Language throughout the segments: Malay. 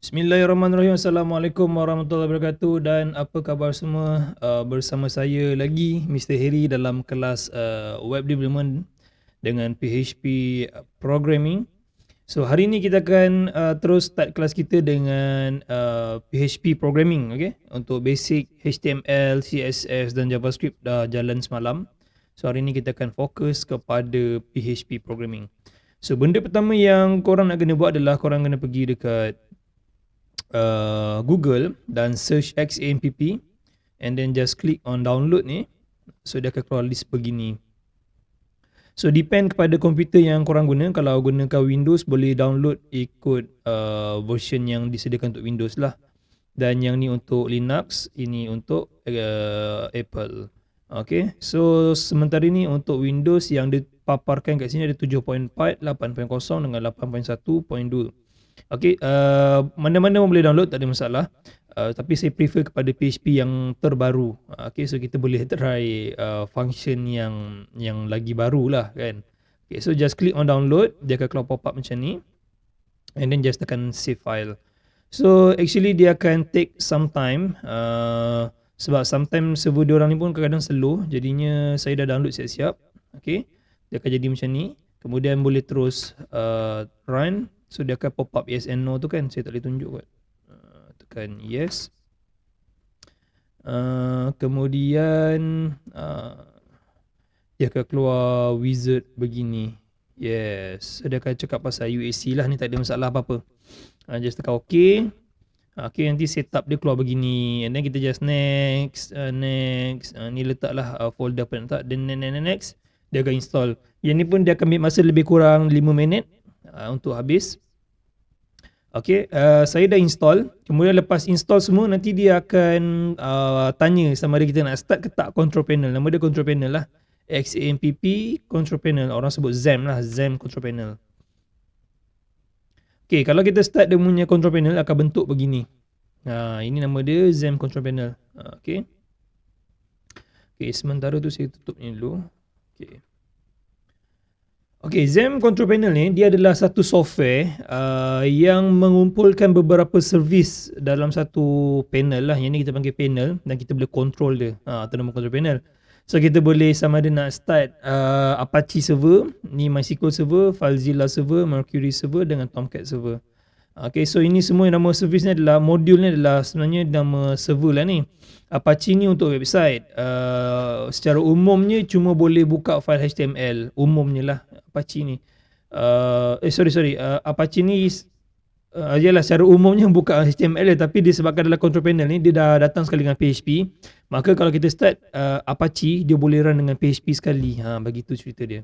Bismillahirrahmanirrahim. Assalamualaikum warahmatullahi wabarakatuh dan apa khabar semua? Bersama saya lagi Mr. Heri dalam kelas web development dengan PHP programming. So hari ni kita akan terus start kelas kita dengan PHP programming, okay? Untuk basic HTML, CSS dan JavaScript dah jalan semalam. So hari ni kita akan fokus kepada PHP programming. So benda pertama yang korang nak kena buat adalah korang kena pergi dekat Google dan search XAMPP and then just click on download ni. So dia akan keluar list begini. So depend kepada komputer yang korang guna. Kalau gunakan Windows boleh download ikut version yang disediakan untuk Windows lah. Dan yang ni untuk Linux, ini untuk Apple. Okay, so sementara ni untuk Windows yang dipaparkan kat sini ada 7.4, 8.0 dengan 8.1.2. Okay, mana-mana pun boleh download, tak ada masalah. Tapi saya prefer kepada PHP yang terbaru. Okay, so kita boleh try function yang lagi baru lah kan. Okay, so just click on download, dia akan keluar pop-up macam ni. And then just tekan save file. So actually dia akan take some time. Sebab sometimes server diorang ni pun kadang-kadang slow. Jadinya saya dah download siap-siap. Okay, dia akan jadi macam ni. Kemudian boleh terus run. So dia akan pop up yes and no tu kan. Saya tak boleh tunjuk kot. Tekan yes. Kemudian dia akan keluar wizard begini. Yes. So dia akan cakap pasal UAC lah. Ni tak ada masalah apa-apa. Just tekan OK. Okay, nanti setup dia keluar begini. And then kita just next. Next. Ni letaklah folder apa nak letak. Then next. Dia akan install. Yang ni pun dia akan ambil masa lebih kurang 5 minit untuk habis. Okay, saya dah install. Kemudian lepas install semua, nanti dia akan tanya sama ada kita nak start ke tak control panel. Nama dia control panel lah. XAMPP control panel. Orang sebut XAMPP lah. XAMPP control panel. Okay, kalau kita start dia punya control panel akan bentuk begini. Ini nama dia XAMPP control panel. Okay. Okay, sementara tu saya tutup ni dulu. Okay. Okay, XAMPP Control Panel ni dia adalah satu software yang mengumpulkan beberapa servis dalam satu panel lah. Yang ni kita panggil panel dan kita boleh control dia. Itu nama control panel. So kita boleh sama ada nak start Apache server, ni MySQL server, FileZilla server, Mercury server dengan Tomcat server. Okay, so ini semua nama servis ni adalah, modul ni adalah sebenarnya nama server lah ni. Apache ni untuk website. Secara umumnya cuma boleh buka file HTML. Umumnya lah Apache ni. Apache ni ialah secara umumnya buka HTML tapi disebabkan dalam control panel ni dia dah datang sekali dengan PHP. Maka kalau kita start Apache, dia boleh run dengan PHP sekali. Begitu cerita dia.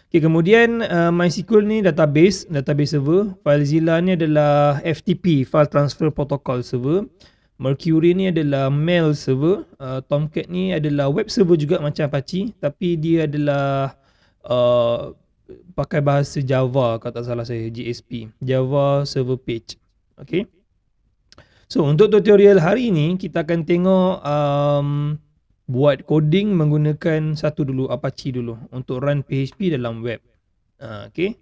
Okay, kemudian MySQL ni database server. FileZilla ni adalah FTP, File Transfer Protocol server. Mercury ni adalah mail server. Tomcat ni adalah web server juga macam Apache, tapi dia adalah pakai bahasa Java kalau tak salah saya, JSP, Java Server Page. Okay. So untuk tutorial hari ni kita akan tengok buat coding menggunakan satu dulu, Apache dulu untuk run PHP dalam web. Okay.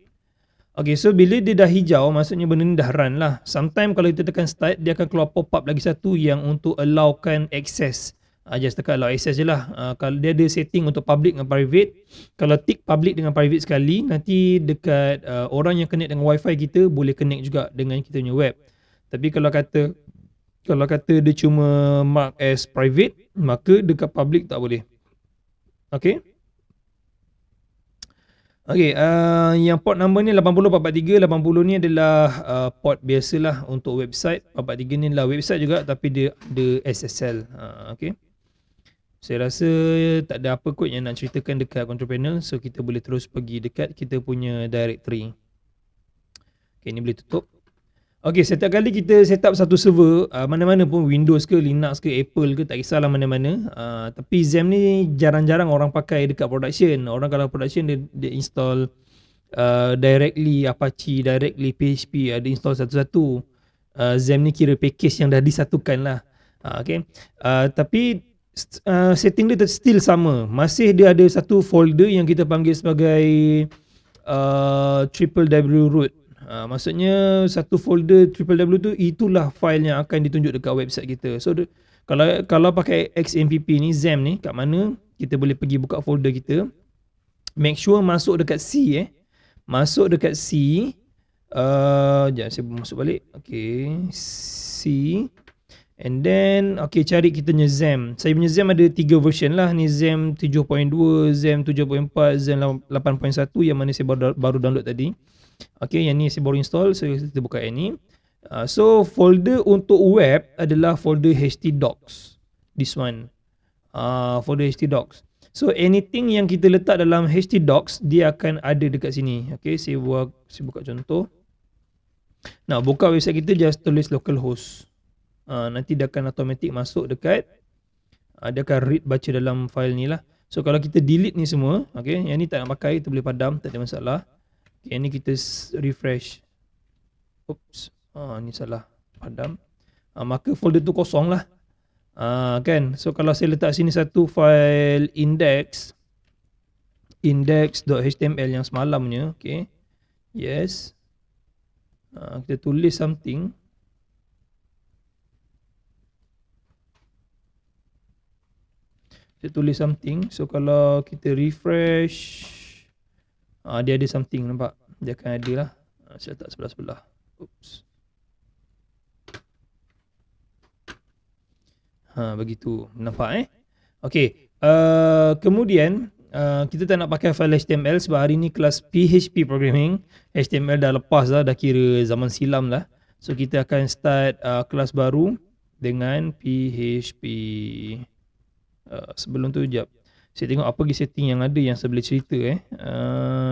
Okay, so bila dia dah hijau, maksudnya benda ni dah run lah. Sometime kalau kita tekan start, dia akan keluar pop up lagi satu yang untuk allowkan access. Just tekan allow access je lah. Kalau dia ada setting untuk public dengan private. Kalau tick public dengan private sekali, nanti dekat orang yang connect dengan wifi kita boleh connect juga dengan kita punya web. Tapi kalau kata dia cuma mark as private, maka dekat public tak boleh. Okay. Okay, yang port number ni 80.443. 80 ni adalah port biasalah untuk website. 443 ni adalah website juga tapi dia ada SSL. Okay. Saya rasa tak ada apa kot yang nak ceritakan dekat control panel. So kita boleh terus pergi dekat kita punya directory. Okay, ni boleh tutup. Okay, setiap kali kita set up satu server, mana-mana pun, Windows ke, Linux ke, Apple ke, tak kisahlah mana-mana. Tapi XAMPP ni jarang-jarang orang pakai dekat production. Orang kalau production dia install directly Apache, directly PHP, ada install satu-satu. XAMPP ni kira package yang dah disatukan lah. Okay. Tapi setting dia still sama. Masih dia ada satu folder yang kita panggil sebagai www root. Maksudnya satu folder www tu itulah file yang akan ditunjuk dekat website kita. So kalau pakai XMPP ni, XAMPP ni, kat mana kita boleh pergi buka folder kita. Make sure masuk dekat C Masuk dekat C. Sekejap saya masuk balik. Okay, C. And then cari kita punya XAMPP. Saya punya XAMPP ada 3 version lah ni, XAMPP 7.2, XAMPP 7.4, XAMPP 8.1 yang mana saya baru download tadi. Yang ni saya baru install, so kita buka yang ni. So folder untuk web adalah folder htdocs. This one. Folder htdocs. So anything yang kita letak dalam htdocs dia akan ada dekat sini. Saya buka contoh. Nah, buka website kita, just tulis localhost. Nanti dia akan automatic masuk dekat, dia akan read baca dalam file ni lah. So kalau kita delete ni semua, yang ni tak nak pakai, kita boleh padam, tak ada masalah. Yang ni kita refresh. Oops, ni salah, padam. Maka folder tu kosong lah. Kan? So kalau saya letak sini satu file index.html yang semalamnya, yes. Kita tulis something. So kalau kita refresh, dia ada something, nampak? Dia akan ada lah. Saya letak sebelah-sebelah. Oops. Begitu. Nampak kemudian kita tak nak pakai file HTML sebab hari ni kelas PHP Programming. HTML dah lepas dah kira zaman silam lah. So kita akan start kelas baru dengan PHP. Sebelum tu jap, saya tengok apa lagi setting yang ada yang saya boleh cerita.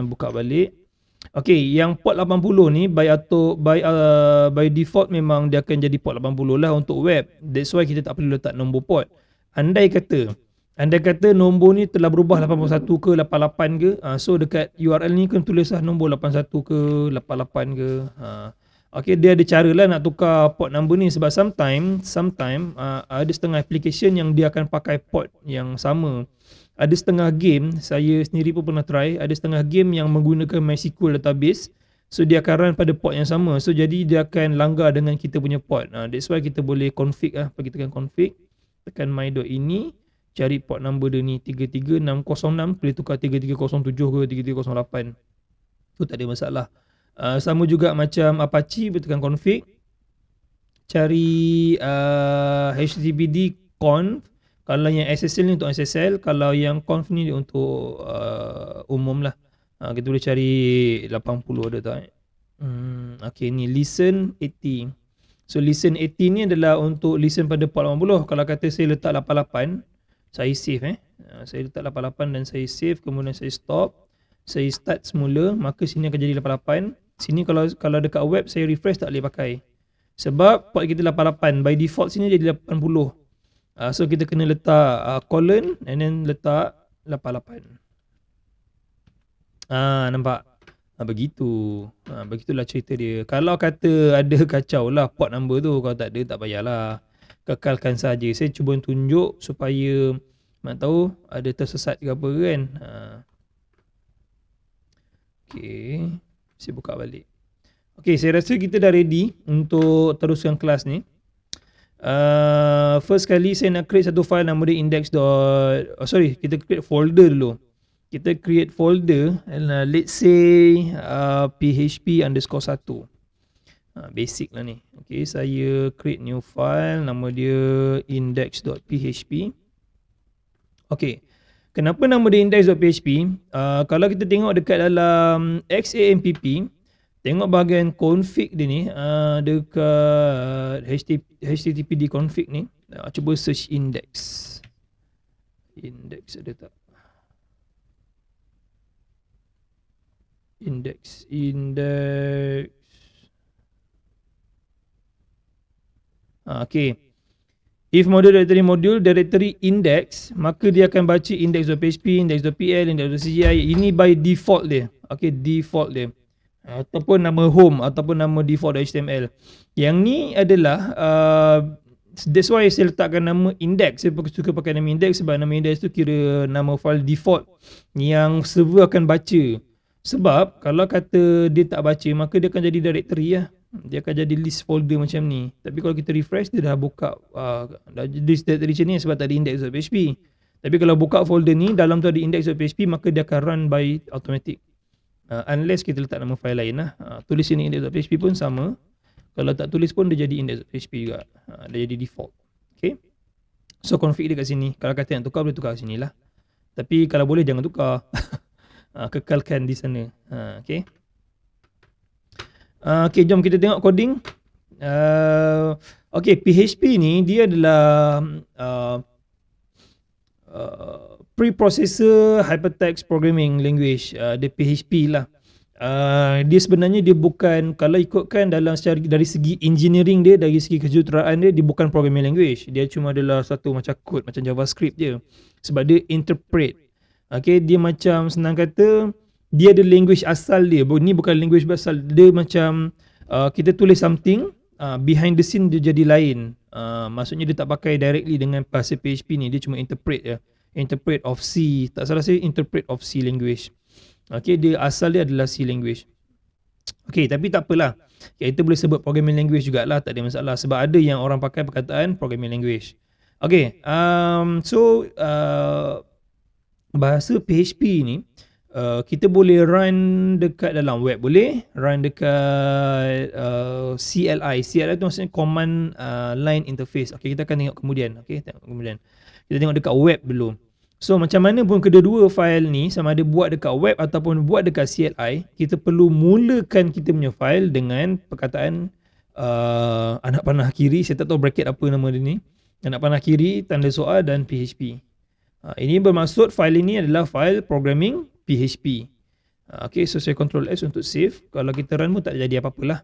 Buka balik. Yang port 80 ni by default memang dia akan jadi port 80 lah untuk web. That's why kita tak perlu letak nombor port. Andai kata nombor ni telah berubah 81 ke 88 ke, so dekat URL ni kan tulislah nombor 81 ke 88 ke. Dia ada cara lah nak tukar port number ni sebab sometime ada setengah application yang dia akan pakai port yang sama. Ada setengah game, saya sendiri pun pernah try, ada setengah game yang menggunakan MySQL database. So dia akan run pada port yang sama. So jadi dia akan langgar dengan kita punya port. That's why kita boleh config lah. Pergi tekan config, tekan my.ini, cari port number dia ni 33606, boleh tukar 3307 ke 3308. Tu tak ada masalah. Sama juga macam Apache, tekan config, cari httpd conf. Kalau yang SSL ni untuk SSL, kalau yang conf ni untuk umum lah. Kita boleh cari 80 ada tak? Ni listen 80. So listen 80 ni adalah untuk listen pada port 80. Kalau kata saya letak 88, saya save saya letak 88 dan saya save, kemudian saya stop, saya start semula, maka sini akan jadi 88. Sini kalau dekat web saya refresh tak boleh pakai sebab port kita 88, by default sini jadi 80. So kita kena letak colon and then letak 88. Nampak? Begitu. Begitulah cerita dia. Kalau kata ada kacau lah port number tu, kalau tak ada tak payahlah, kekalkan saja. Saya cuba tunjuk supaya nak tahu ada tersesat ke apa kan. Saya buka balik. Saya rasa kita dah ready untuk teruskan kelas ni. First kali saya nak create satu file nama dia kita create folder dulu. Kita create folder and let's say php_1. Basic lah ni. Saya create new file, nama dia index.php. Kenapa nama dia index.php? Kalau kita tengok dekat dalam XAMPP, tengok bahagian config dia ni, dekat httpd config ni, cuba search index. Index ada tak? Index. If module directory index, maka dia akan baca index.php, index.pl, index.cgi. Ini by default dia. Default dia. Ataupun nama home ataupun nama default.html. Yang ni adalah that's why saya letakkan nama index. Saya suka pakai nama index sebab nama index tu kira nama file default yang server akan baca. Sebab kalau kata dia tak baca, maka dia akan jadi directory lah. Dia akan jadi list folder macam ni. Tapi kalau kita refresh, dia dah buka dah jadi directory macam ni sebab tak ada index.php. Tapi kalau buka folder ni, dalam tu ada index.php, maka dia akan run by automatic. Unless kita letak nama file lain lah. Tulis sini index.php pun sama. Kalau tak tulis pun dia jadi index.php juga. Dia jadi default. Okay. So config dia kat sini. Kalau kata nak tukar, boleh tukar kat sini lah. Tapi kalau boleh jangan tukar. Kekalkan di sana. Okay. Okay, jom kita tengok coding. Okay, PHP ni dia adalah preprocessor hypertext programming language. Dia PHP lah. Dia sebenarnya dia bukan, kalau ikutkan dalam secara dari segi engineering dia, dari segi kejuruteraan dia, dia bukan programming language. Dia cuma adalah satu macam code, macam JavaScript je. Sebab dia interpret. Okay, dia macam senang kata, dia ada language asal dia. Ni bukan language asal. Dia macam kita tulis something, behind the scene dia jadi lain. Maksudnya dia tak pakai directly dengan bahasa PHP ni. Dia cuma interpret je. Interpret of C. Tak salah saya, interpret of C language. Okay, dia asal dia adalah C language. Okay, tapi tak apalah. Kita boleh sebut programming language jugalah. Tak ada masalah. Sebab ada yang orang pakai perkataan programming language. Okay, bahasa PHP ni, kita boleh run dekat dalam web, boleh run dekat CLI. CLI tu maksudnya command line interface. Okay, kita akan tengok kemudian. Okay, tengok kemudian. Kita tengok dekat web dulu. So macam mana pun kedua-dua file ni, sama ada buat dekat web ataupun buat dekat CLI, kita perlu mulakan kita punya file dengan perkataan anak panah kiri. Saya tak tahu bracket apa nama dia ni. Anak panah kiri, tanda soal dan PHP. Ini bermaksud file ini adalah file programming PHP. Okay, so saya Ctrl S untuk save. Kalau kita run pun tak jadi apa-apalah.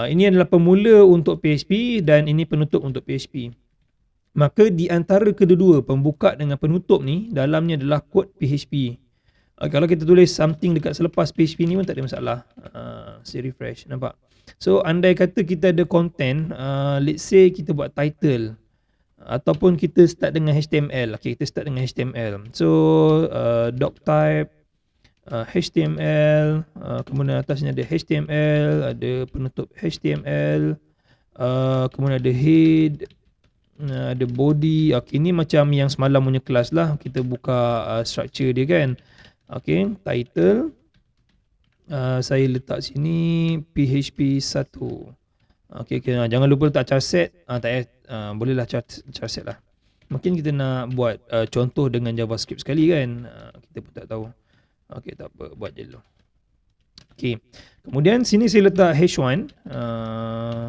Ini adalah pemula untuk PHP dan ini penutup untuk PHP. Maka di antara kedua-dua, pembuka dengan penutup ni, dalamnya adalah kod PHP. Kalau kita tulis something dekat selepas PHP ni pun tak ada masalah. Saya refresh, nampak? So andai kata kita ada content, let's say kita buat title, ataupun kita start dengan HTML. Okay, kita start dengan HTML. So doc type HTML, kemudian atasnya ada HTML, ada penutup HTML, kemudian ada head, ada body. Okay, ini macam yang semalam punya kelas lah. Kita buka structure dia kan. Okay, title, saya letak sini PHP 1. Okay, jangan lupa letak char set. Bolehlah char set lah. Mungkin kita nak buat contoh dengan JavaScript sekali kan. Kita pun tak tahu. Okay, tak apa, buat je dulu. Okay, kemudian sini saya letak H1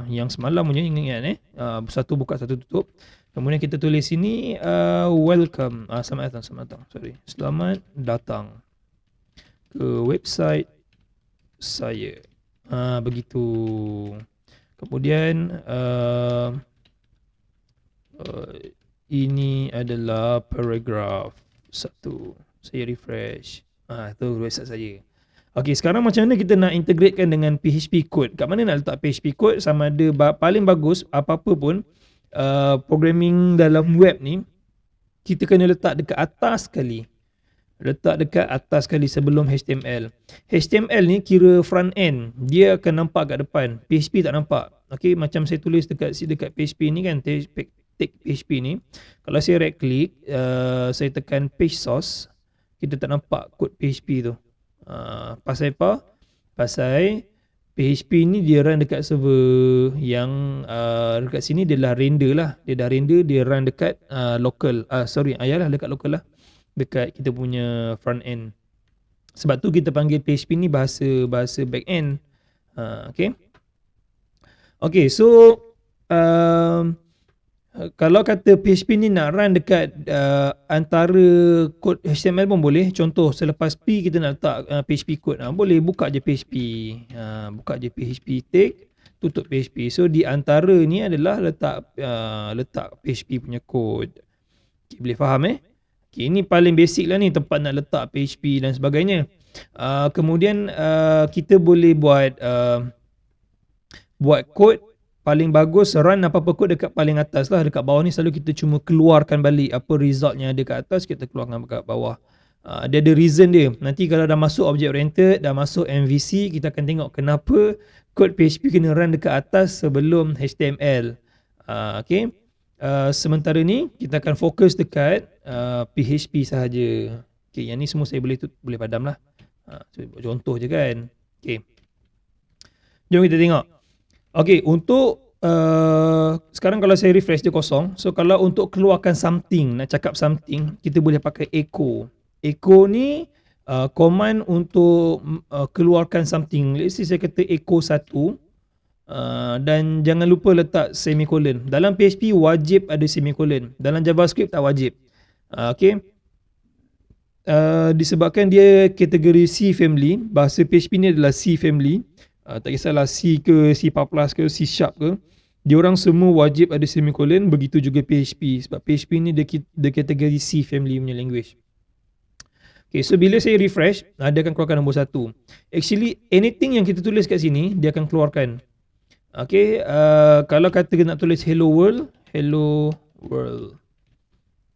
yang semalam punya, ingat satu buka satu tutup. Kemudian kita tulis sini welcome, selamat datang ke website saya. Begitu. Kemudian ini adalah paragraf 1. Saya refresh. Tu website saya. Okey, sekarang macam mana kita nak integratekan dengan PHP code? Kat mana nak letak PHP code? Sama ada paling bagus apa-apa pun programming dalam web ni, kita kena letak dekat atas sekali. Letak dekat atas sekali sebelum HTML. HTML ni kira front end. Dia akan nampak kat depan. PHP tak nampak. Okey, macam saya tulis dekat PHP ni kan, tag PHP ni. Kalau saya right click, saya tekan page source, kita tak nampak kod PHP tu. Pasal apa? Pasal PHP ni dia run dekat server yang dekat sini dia dah render lah. Dia dah render, dia run dekat local. Dekat local lah. Dekat kita punya front end. Sebab tu kita panggil PHP ni bahasa back end. Okay. Okay, so kalau kata PHP ni nak run dekat antara kod HTML pun boleh. Contoh selepas P kita nak letak PHP code. Boleh buka je PHP. Buka je PHP tag, tutup PHP. So di antara ni adalah letak PHP punya code. Okay, boleh faham Okay, ini paling basic lah ni, tempat nak letak PHP dan sebagainya. Kemudian kita boleh buat kod. Paling bagus run apa-apa kod dekat paling atas lah. Dekat bawah ni selalu kita cuma keluarkan balik apa result yang ada kat atas, kita keluarkan kat bawah. Dia ada reason dia. Nanti kalau dah masuk object oriented, dah masuk MVC, kita akan tengok kenapa kod PHP kena run dekat atas sebelum HTML. Okay. Sementara ni kita akan fokus dekat PHP sahaja. Okay, yang ni semua saya boleh padam lah. Contoh je kan. Okay. Jom kita tengok. Okay, untuk sekarang kalau saya refresh dia kosong. So kalau untuk keluarkan something, nak cakap something, kita boleh pakai echo. Echo ni command untuk keluarkan something. Let's say saya kata echo 1, dan jangan lupa letak semicolon. Dalam PHP wajib ada semicolon. Dalam JavaScript tak wajib. Okay. Disebabkan dia kategori C family, bahasa PHP ni adalah C family. Tak kisahlah C ke, C++ ke, C Sharp ke, diorang semua wajib ada semicolon. Begitu juga PHP, sebab PHP ni dia kategori C family punya language. Okay, so bila saya refresh, dia akan keluarkan nombor 1. Actually anything yang kita tulis kat sini, dia akan keluarkan. Okay, kalau kata nak tulis hello world,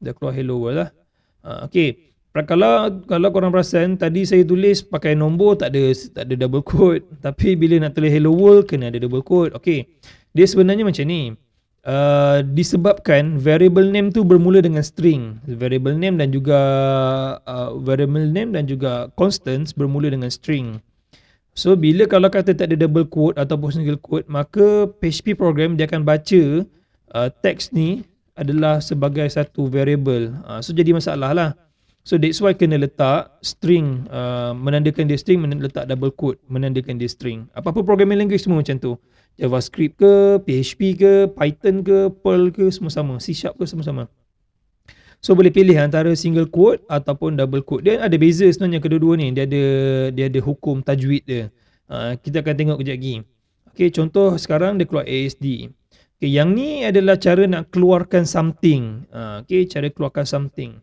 dia keluar hello world lah. Okay, kalau korang perasan, tadi saya tulis pakai nombor, tak ada double quote. Tapi bila nak tulis hello world, kena ada double quote. Okay, dia sebenarnya macam ni. Disebabkan variable name tu bermula dengan string. Variable name dan juga constants bermula dengan string. So bila kalau kata tak ada double quote ataupun single quote, maka PHP program dia akan baca teks ni adalah sebagai satu variable. So jadi masalah lah. So that's why kena letak string, menandakan dia string, letak double quote, menandakan dia string. Apa-apa programming language semua macam tu. JavaScript ke, PHP ke, Python ke, Perl ke, semua sama. C Sharp ke, semua sama. So boleh pilih antara single quote ataupun double quote. Dia ada beza sebenarnya kedua-dua ni. Dia ada hukum tajwid dia. Kita akan tengok kejap lagi. Okay, contoh sekarang dia keluar ASD. Okay, yang ni adalah cara nak keluarkan something. Okay, cara keluarkan something.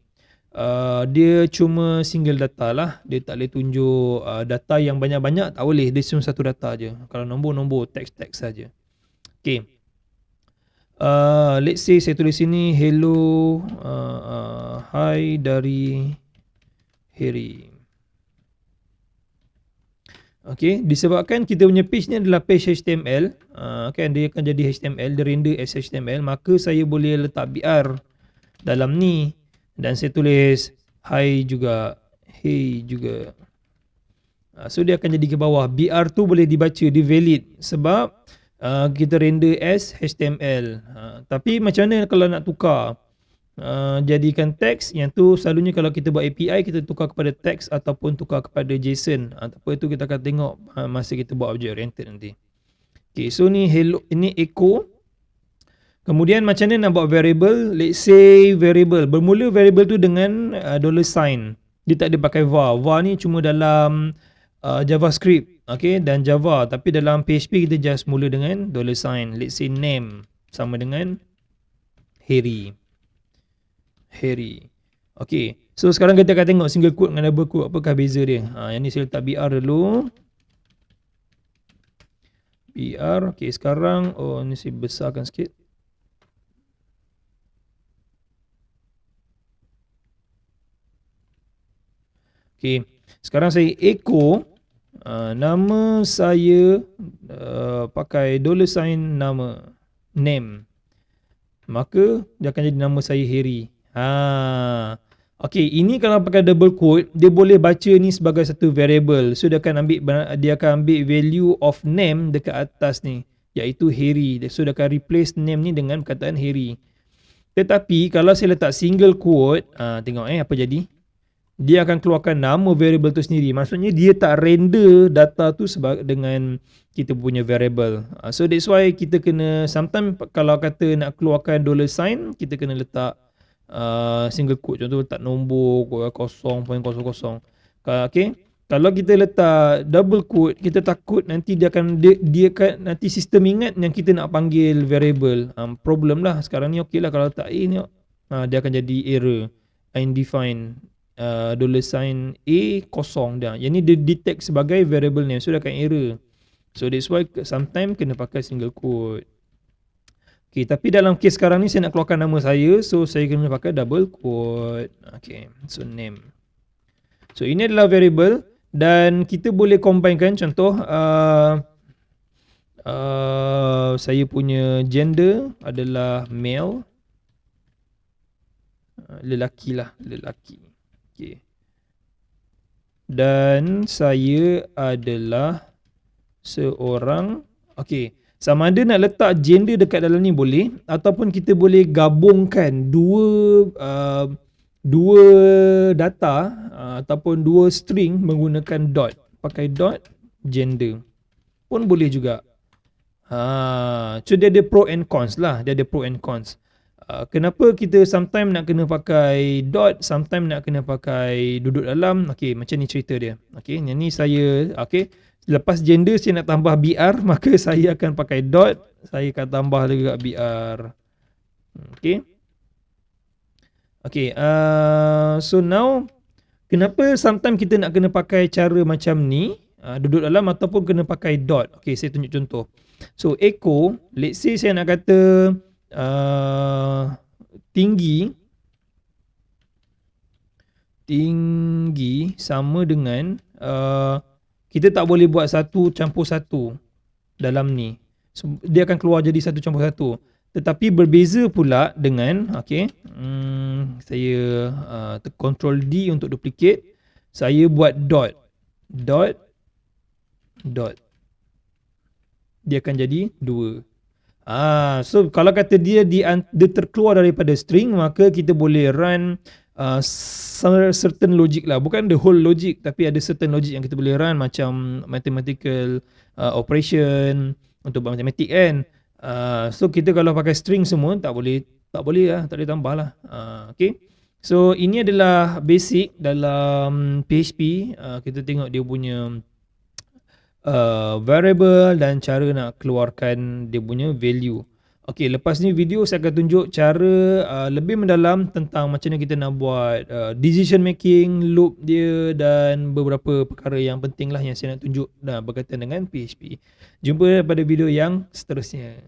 Dia cuma single data lah. Dia tak boleh tunjuk data yang banyak-banyak, tak boleh. Dia cuma satu data je. Kalau nombor-nombor, teks-teks saja. Okay. Let's say saya tulis sini hello, hi dari Harry. Okay, disebabkan kita punya page ni adalah page HTML, kan dia akan jadi HTML, dia render as HTML, maka saya boleh letak BR dalam ni dan saya tulis hi juga, hey juga. So dia akan jadi ke bawah. BR tu boleh dibaca, dia valid sebab kita render as HTML. Tapi macam mana kalau nak tukar jadikan teks? Yang tu selalunya kalau kita buat API, kita tukar kepada teks ataupun tukar kepada JSON. Ataupun itu kita akan tengok masa kita buat object oriented nanti. Okay, so ni hello, ini echo. Kemudian macam mana nak buat variable? Let's say variable, bermula variable tu dengan $sign. Dia tak ada pakai var. Var ni cuma dalam JavaScript, okay, dan Java. Tapi dalam PHP kita just mula dengan $sign. Let's say name sama dengan Harry. Okay, so sekarang kita akan tengok single quote dengan double quote, apakah beza dia. Yang ni saya letak BR dulu. BR, okay, sekarang ni saya besarkan sikit. Okay, sekarang saya echo nama saya pakai $sign nama name, maka dia akan jadi nama saya Harry. Okay, ini kalau pakai double quote, dia boleh baca ni sebagai satu variable. So dia akan ambil value of name dekat atas ni, iaitu Harry. So dia akan replace name ni dengan perkataan Harry. Tetapi kalau saya letak single quote, tengok apa jadi. Dia akan keluarkan nama variable tu sendiri. Maksudnya dia tak render data tu dengan kita punya variable. So that's why kita kena, sometimes kalau kata nak keluarkan $sign, kita kena letak single quote. Contoh letak nombor 0.00. Okay, kalau kita letak double quote, kita takut nanti dia akan nanti sistem ingat yang kita nak panggil variable. Problem lah. Sekarang ni okey lah kalau letak A ni, dia akan jadi error, undefined. $sign A kosong dah. Yang ni dia detect sebagai variable name, so dia akan error. So that's why sometimes kena pakai single quote. Okay, tapi dalam case sekarang ni saya nak keluarkan nama saya, so saya kena pakai double quote. Okay, so name. So ini adalah variable dan kita boleh combinekan. Contoh saya punya gender adalah male, lelaki lah, lelaki. Okay. Dan saya adalah seorang, okay, sama ada nak letak gender dekat dalam ni boleh, ataupun kita boleh gabungkan dua data ataupun dua string menggunakan dot. Pakai dot gender pun boleh juga. So dia ada pro and cons lah. Dia ada pro and cons. Kenapa kita sometimes nak kena pakai dot, sometimes nak kena pakai duduk dalam. Okay, macam ni cerita dia. Okay, yang ni saya, okay, lepas gender saya nak tambah BR, maka saya akan pakai dot. Saya akan tambah juga BR. Okay. Okay, so now kenapa sometimes kita nak kena pakai cara macam ni, duduk dalam ataupun kena pakai dot. Okay, saya tunjuk contoh. So echo, let's say saya nak kata tinggi sama dengan kita tak boleh buat 1 campur 1 dalam ni. So, dia akan keluar jadi 1 campur 1. Tetapi berbeza pula dengan, okay, saya control D untuk duplicate. Saya buat dot. Dia akan jadi 2. So kalau kata dia terkeluar daripada string, maka kita boleh run certain logic lah. Bukan the whole logic, tapi ada certain logic yang kita boleh run, macam mathematical operation untuk buat matematik kan. So kita kalau pakai string semua tak boleh lah, tak boleh tambah lah. Okay. So ini adalah basic dalam PHP. Kita tengok dia punya variable dan cara nak keluarkan dia punya value. Okay, lepas ni video saya akan tunjuk cara lebih mendalam tentang macam mana kita nak buat decision making, loop dia dan beberapa perkara yang penting lah yang saya nak tunjuk berkaitan dengan PHP. Jumpa pada video yang seterusnya.